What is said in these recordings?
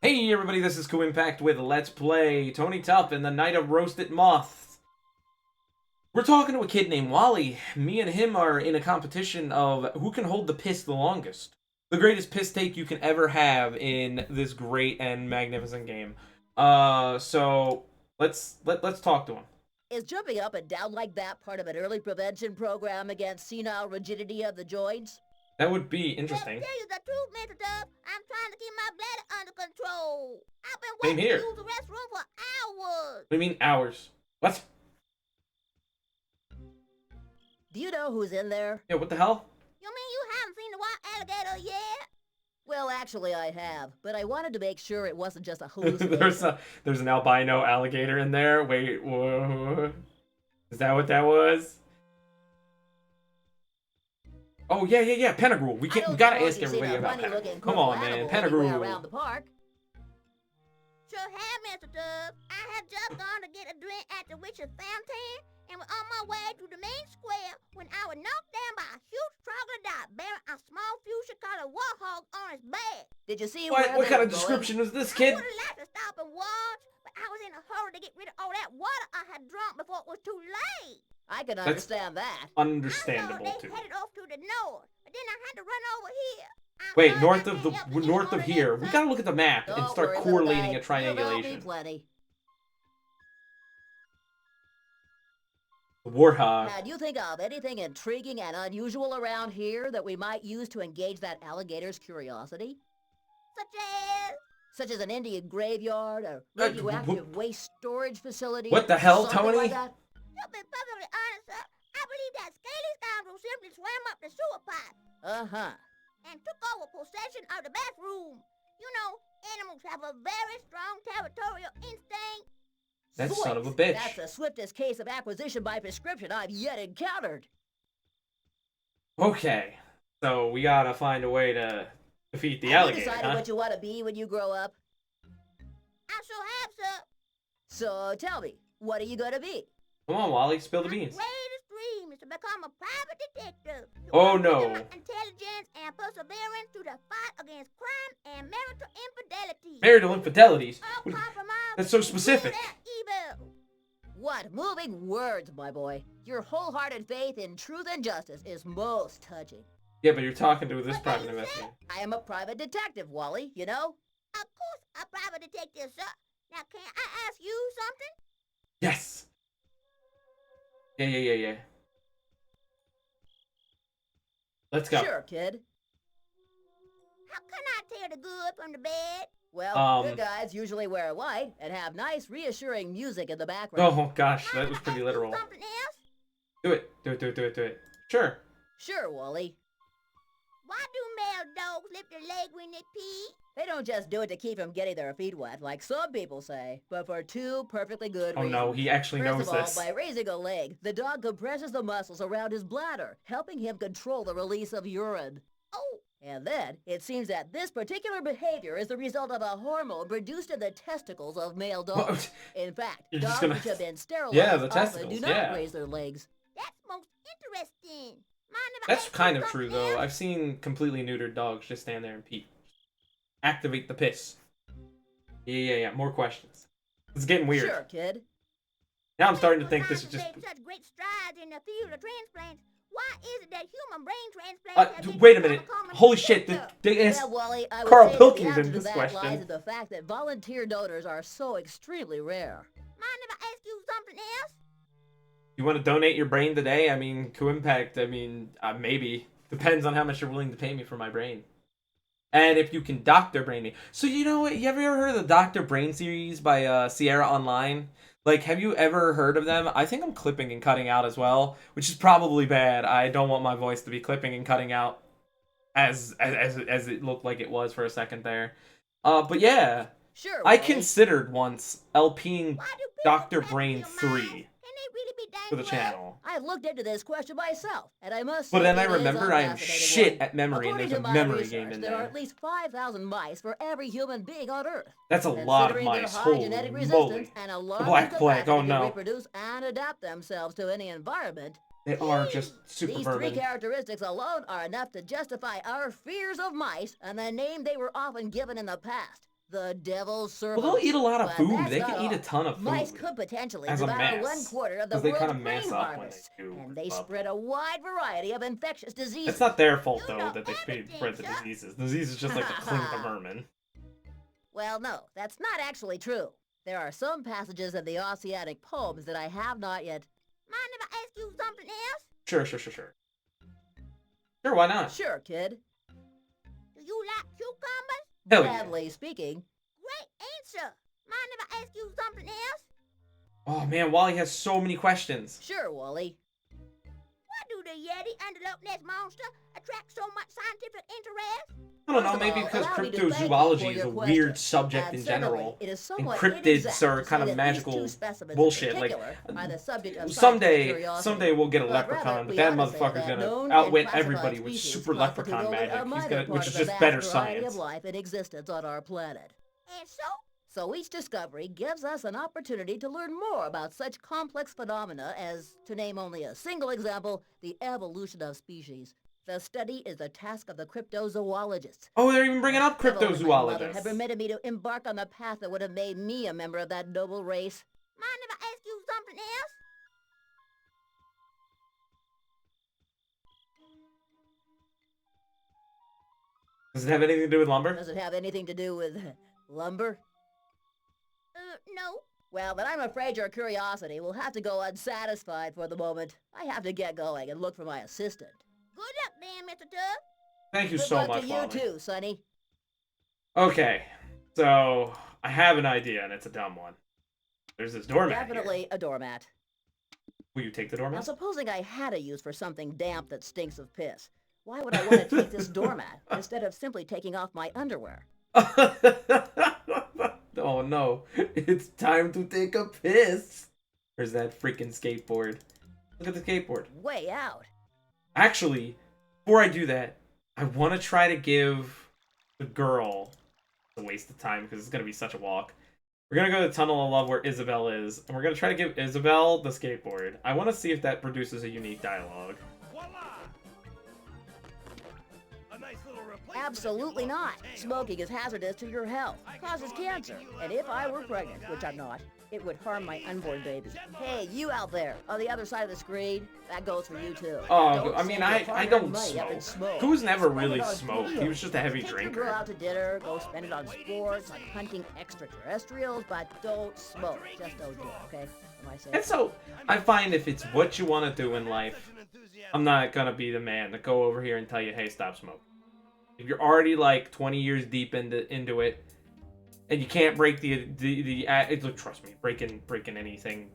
Hey everybody, this is Kuuimpact with Let's Play Tony Tuff and the Night of Roasted Moths. We're talking to a kid named Wally. Me and him are in a competition of who can hold the piss the longest. The greatest piss take you can ever have in this great and magnificent game. So let's talk to him. Is jumping up and down like that part of an early prevention program against senile rigidity of the joints? That would be interesting. To tell you the truth, Mr. Dub, I'm trying to keep my bladder under control. I've been Same waiting here. to use the restroom for hours. What do you mean hours? What? Do you know who's in there? Yeah, what the hell? You mean you haven't seen the wild alligator yet? Well, actually I have, but I wanted to make sure it wasn't just a hallucination. there's an albino alligator in there. Wait, whoa. Is that what that was? Oh yeah. Pentagruel. We gotta ask everybody about Pentagruel. Come on, man, Pentagruel. Around the park. Sure have, Mr. Dub. I had just gone to get a drink at the witch's fountain and was on my way to the main square when I was knocked down by a huge troglodyte bearing a small fuchsia-colored warthog on his back. Did you see What where kind of going? description is this, I kid? would have liked to stop and watch, but I was in a hurry to get rid of all that water I had drunk before it was too late. I can understand that. Understandable I thought too. they headed off to the north, but then I had to run over here. Wait, north of here. We gotta look at the map and Don't start worry, correlating a little guy. There'll be triangulation. plenty. The warthog. Can you think of anything intriguing and unusual around here that we might use to engage that alligator's curiosity? Such Such as an Indian graveyard, a radioactive waste storage facility. What the hell, something Tony? Like that? to be perfectly honest, sir, I believe that scaly scoundrel simply swam up the sewer pipe Uh-huh. and took over possession of the bathroom. You know, animals have a very strong territorial instinct. That Zoinks! son of a bitch. That's the swiftest case of acquisition by prescription I've yet encountered. Okay, so we gotta find a way to defeat the Have you alligator, decided huh? what you want to be when you grow up? I sure have, sir. So tell me, what are you gonna be? Come on, Wally, spill the My beans. greatest dream is to become a private detective. To Oh, use no. my intelligence and perseverance to the fight against crime and marital infidelity. Marital infidelities. All What- compromise That's so and specific. rule out evil. What moving words, my boy. Your wholehearted faith in truth and justice is most touching. Yeah, but you're talking to this What private did you say? investigator. I am a private detective, Wally, you know? Of course, a private detective, sir. Now, can I ask you something? Yes. Yeah. Let's go. Sure, kid. How can I tell the good from the bad? Well, good guys usually wear white and have nice, reassuring music in the background. Oh gosh, that Mind was if I pretty ask you literal. something else? Do it. Sure. Sure, Wally. Why do male dogs lift their leg when they pee? They don't just do it to keep from getting their feet wet, like some people say, but for two perfectly good Oh reasons. no, he actually First knows of all, this. by raising a leg, the dog compresses the muscles around his bladder, helping him control the release of urine. Oh, And then, it seems that this particular behavior is the result of a hormone produced in the testicles of male dogs. In fact, You're just dogs gonna- which have been sterilized Yeah, the often testicles, do not yeah. raise their legs. that's most interesting. Mind if I That's ask you kind of something true though. else? I've seen completely neutered dogs just stand there and pee. Activate the piss. Yeah. More questions. It's getting weird. Sure, kid. Now I'm starting to think Since this is just. science has made such great strides in the field of transplants, why is it that human brain transplants have been Wait a become minute. common Holy shit! practice? They asked Well, Wally, I would Carl say that Pilkins the answer in to this that question. lies in the fact that volunteer donors are so extremely rare. Mind if I ask you something else? You want to donate your brain today? I mean, Kuuimpact. I mean, maybe depends on how much you're willing to pay me for my brain, and if you can doctor brain me. So you know what? You ever heard of the Doctor Brain series by Sierra Online? Like, have you ever heard of them? I think I'm clipping and cutting out as well, which is probably bad. I don't want my voice to be clipping and cutting out as it looked like it was for a second there. But yeah, Sure, I Wally. considered once LPing Why do people Doctor track Brain your mind? 3 Can they really be for the dangerous? channel. I've looked into this question myself, and I must But say then I it is remember a I am fascinating shit one. at memory, and According there's a to my memory research, game in there are there. at least 5,000 mice for every human being on Earth. That's a lot of Considering mice. their high Holy genetic moly. resistance and alarming Black Plague, capacity oh to no. reproduce and adapt themselves to any environment, They are just super these three vermin. characteristics alone are enough to justify our fears of mice and the name they were often given in the past, The devil's Well, servants. they'll eat a lot of But food. that's They not can eat a all. ton of food. Mice could potentially as a devour mess, 1/4 of the 'cause they world's kinda mess grain up when harvest, they do and they up. spread a wide variety of infectious diseases. It's not their fault, You though, know that they everything, spread the sir. diseases. The disease is just like to cling the vermin. Well, no, that's not actually true. There are some passages in the Ossianic poems that I have not yet. Mind if I ask you something else? Sure. Sure, why not? Sure, kid. Do you like cucumbers? Hell yeah. Badly speaking. Great answer. Mind if I ask you something else? Oh, man, Wally has so many questions. Sure, Wally. Why do the Yeti and the Loch Ness Monster attract so much scientific interest? I don't know, First of maybe all, because allow me to thank you for cryptozoology is your a question. weird subject And in secondly, general. it is And somewhat cryptids inexact are to say kind of that these magical two specimens in bullshit. Like, particular are the subject of scientific someday curiosity. we'll get a But leprechaun, rather, but we that ought to say motherfucker's that gonna known outwit and classified everybody with species super constitute leprechaun only a magic. He's minor gonna, part which of is the just vast better variety science. of life in existence on our planet. And so, So each discovery gives us an opportunity to learn more about such complex phenomena as, to name only a single example, the evolution of species. The study is the task of the cryptozoologists. Oh, they're even bringing up If only my mother had cryptozoologists. permitted me to embark on the path that would have made me a member of that noble race. mind if I ask you something else? Does it have anything to do with lumber? Does it have anything to do with lumber? No. Well, then I'm afraid your curiosity will have to go unsatisfied for the moment. I have to get going and look for my assistant. Good luck then, Mr. Tub. Thank you Good so luck much, to you Wally. too, Sonny. Okay, so I have an idea, and it's a dumb one. There's this doormat here. Definitely a doormat. Will you take the Now, doormat? supposing I had a use for something damp that stinks of piss, why would I want to take this doormat instead of simply taking off my underwear? Oh no, it's time to take a piss. There's that freaking skateboard. Look at the skateboard. Way out. Actually, before I do that, I want to try to give the girl a waste of time because it's going to be such a walk. We're going to go to the Tunnel of Love where Isabel is, and we're going to try to give Isabel the skateboard. I want to see if that produces a unique dialogue. Absolutely not. Smoking is hazardous to your health, causes cancer, and if I were pregnant, which I'm not, it would harm my unborn baby. Hey, you out there, on the other side of the screen, that goes for you too. Oh, Don't I mean, send your I hard-earned don't money up in smoke. smoke. Who's never Spend really it on smoked? He deals. was just a heavy Take your drinker. girl out to dinner, go spend it on sports, on hunting extraterrestrials, but don't smoke. Just don't do it, okay? Am I saying? And so, I find if it's what you want to do in life, I'm not going to be the man to go over here and tell you, hey, stop smoking. If you're already like 20 years deep into it, and you can't break look, trust me, breaking anything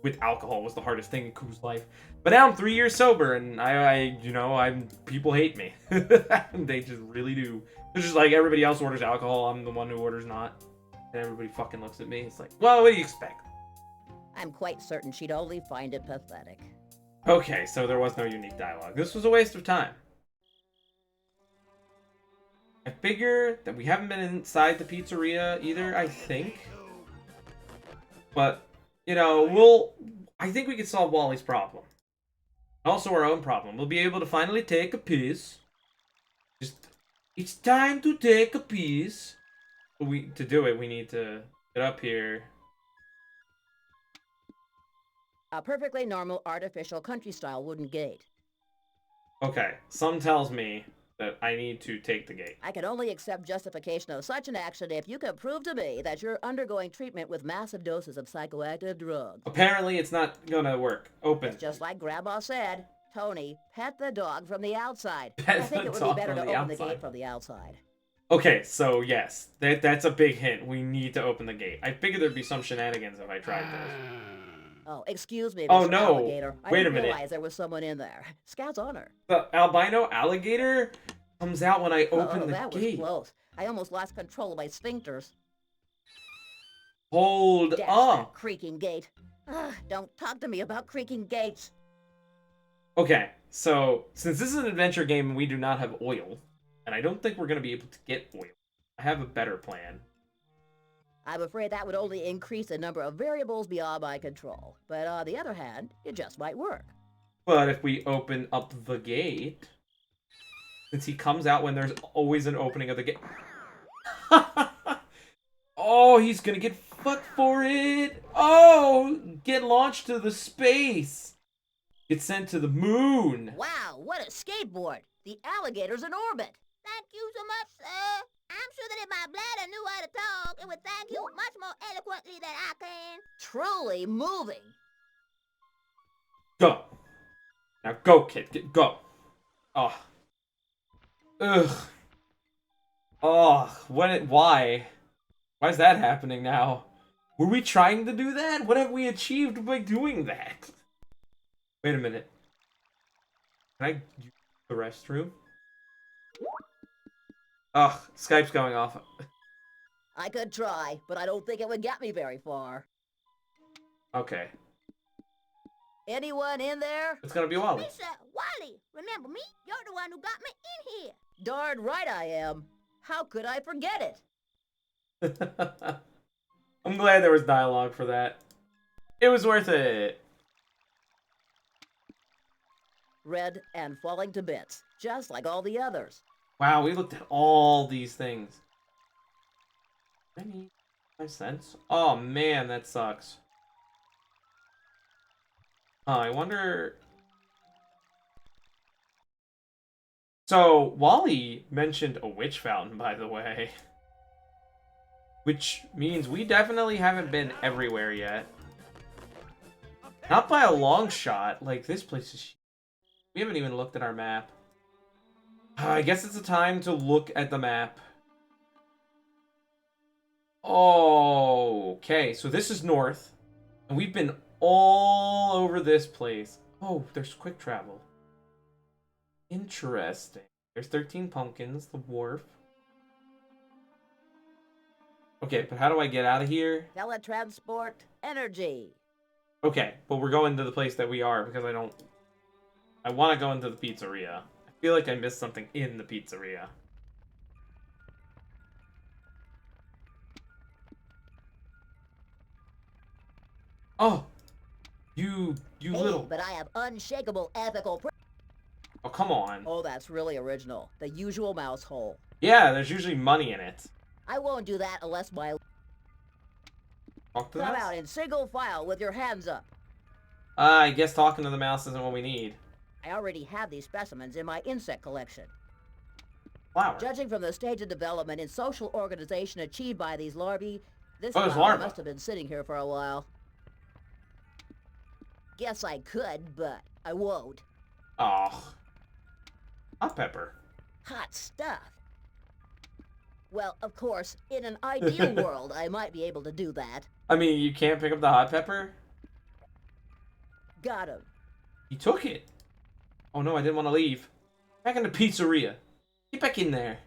with alcohol was the hardest thing in Kuu's life. But now I'm 3 years sober, and I'm people hate me. They just really do. It's just like everybody else orders alcohol, I'm the one who orders not, and everybody fucking looks at me. It's like, well, what do you expect? I'm quite certain she'd only find it pathetic. Okay, so there was no unique dialogue. This was a waste of time. I figure that we haven't been inside the pizzeria either, I think. But, I think we can solve Wally's problem. Also our own problem. We'll be able to finally take a piss. It's time to take a piss. But to do it, we need to get up here. A perfectly normal artificial country-style wooden gate. Okay, some tells me that I need to take the gate. I can only accept justification of such an action if you can prove to me that you're undergoing treatment with massive doses of psychoactive drugs. Apparently, it's not gonna work. Open. It's just like Grandma said. Tony, pet the dog from the outside. Pet I think the it would dog be better from to the open the outside. gate from the outside. Okay, so yes, that's a big hint. We need to open the gate. I figured there'd be some shenanigans if I tried this. Oh, excuse me, Oh, Mr. no. Alligator. I Wait a didn't minute. realize there was someone in there. Scout's honor. The albino alligator comes out when I open Oh, the that gate. was close. I almost lost control of my sphincters. Hold Dash up. that creaking gate. Don't talk to me about creaking gates. Okay, so since this is an adventure game and we do not have oil, and I don't think we're going to be able to get oil, I have a better plan. I'm afraid that would only increase the number of variables beyond my control. But on the other hand, it just might work. But if we open up the gate, since he comes out when there's always an opening of the gate. Oh, he's gonna get fucked for it. Oh, get launched to the space. Get sent to the moon. Wow, what a skateboard! The alligator's in orbit. Thank you so much, sir. I'm sure that if my bladder knew how to talk, it would thank you much more eloquently than I can. Truly moving. Go. Now go, kid. Go. Oh. Ugh. Oh, why? Why is that happening now? Were we trying to do that? What have we achieved by doing that? Wait a minute. Can I use the restroom? Ugh, Skype's going off. I could try, but I don't think it would get me very far. Okay. Anyone in there? It's gonna be Wally. Lisa, Wally, remember me? You're the one who got me in here. Darn right I am. How could I forget it? I'm glad there was dialogue for that. It was worth it. Red and falling to bits, just like all the others. Wow, we looked at all these things. 95 cents? Oh man, that sucks. I wonder... So, Wally mentioned a witch fountain, by the way. Which means we definitely haven't been everywhere yet. Not by a long shot. Like, this place is... We haven't even looked at our map. I guess it's a time to look at the map. Oh, okay, so this is north. And we've been all over this place. Oh, there's quick travel. Interesting. There's 13 pumpkins, the wharf. Okay, but how do I get out of here? Teletransport energy. Okay, but we're going to the place that we are because I want to go into the pizzeria. I feel like I missed something in the pizzeria. Oh! You Hey, little... but I have unshakable ethical Oh, come on. Oh, that's really original. The usual mouse hole. Yeah, there's usually money in it. I won't do that unless my... Talk to the Come mouse? out in single file with your hands up. I guess talking to the mouse isn't what we need. I already have these specimens in my insect collection. Flower. Judging from the stage of development and social organization achieved by these larvae, this Oh, there's flower larvae. must have been sitting here for a while. Guess I could, but I won't. Oh. Hot pepper. Hot stuff. Well, of course, in an ideal world, I might be able to do that. I mean, you can't pick up the hot pepper? Got him. He took it. Oh no, I didn't want to leave. Back in the pizzeria. Get back in there.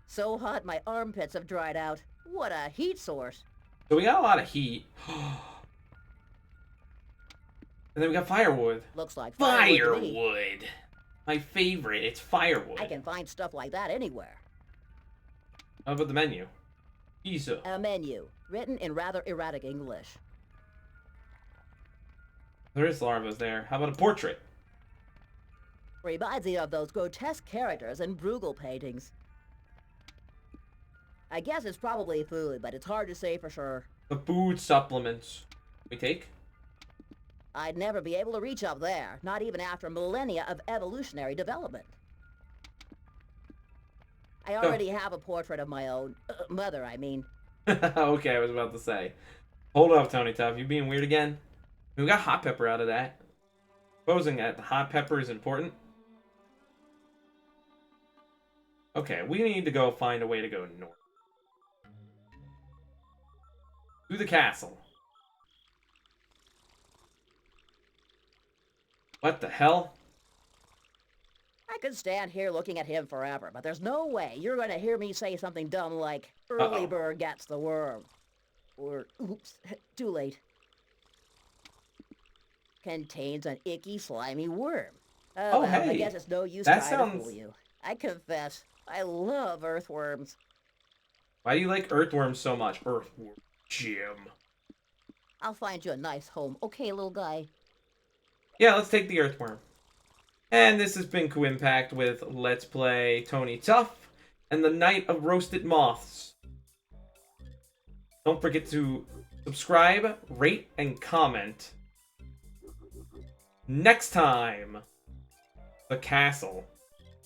So hot my armpits have dried out. What a heat source. So we got a lot of heat. And then we got firewood. Looks like firewood to me. Firewood. My favorite. It's firewood. I can find stuff like that anywhere. How about the menu? Pizza. A menu, written in rather erratic English. There is larvas there. How about a portrait? Reminds me of those grotesque characters in Bruegel paintings. I guess it's probably food, but it's hard to say for sure. The food supplements. We take? I'd never be able to reach up there, not even after millennia of evolutionary development. I already have a portrait of my own. Mother, I mean. Okay, I was about to say. Hold up, Tony Tough. You being weird again? We got hot pepper out of that. Supposing that the hot pepper is important. Okay, we need to go find a way to go north. To the castle. What the hell? I could stand here looking at him forever, but there's no way you're gonna hear me say something dumb like, early bird gets the worm. Or, oops, too late. Contains an icky, slimy worm. Oh, Well, hey, I guess it's no use that trying to sounds- fool you. I confess, I love earthworms. Why do you like earthworms so much? Earthworm Jim. I'll find you a nice home, okay, little guy? Yeah, let's take the earthworm. And this has been Kuuimpact with Let's Play Tony Tough and the Night of Roasted Moths. Don't forget to subscribe, rate, and comment. Next time, the castle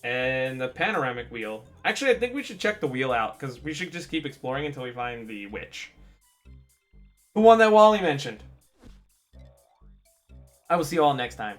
and the panoramic wheel. Actually, I think we should check the wheel out, because we should just keep exploring until we find the witch. Who won that Wally mentioned? I will see you all next time.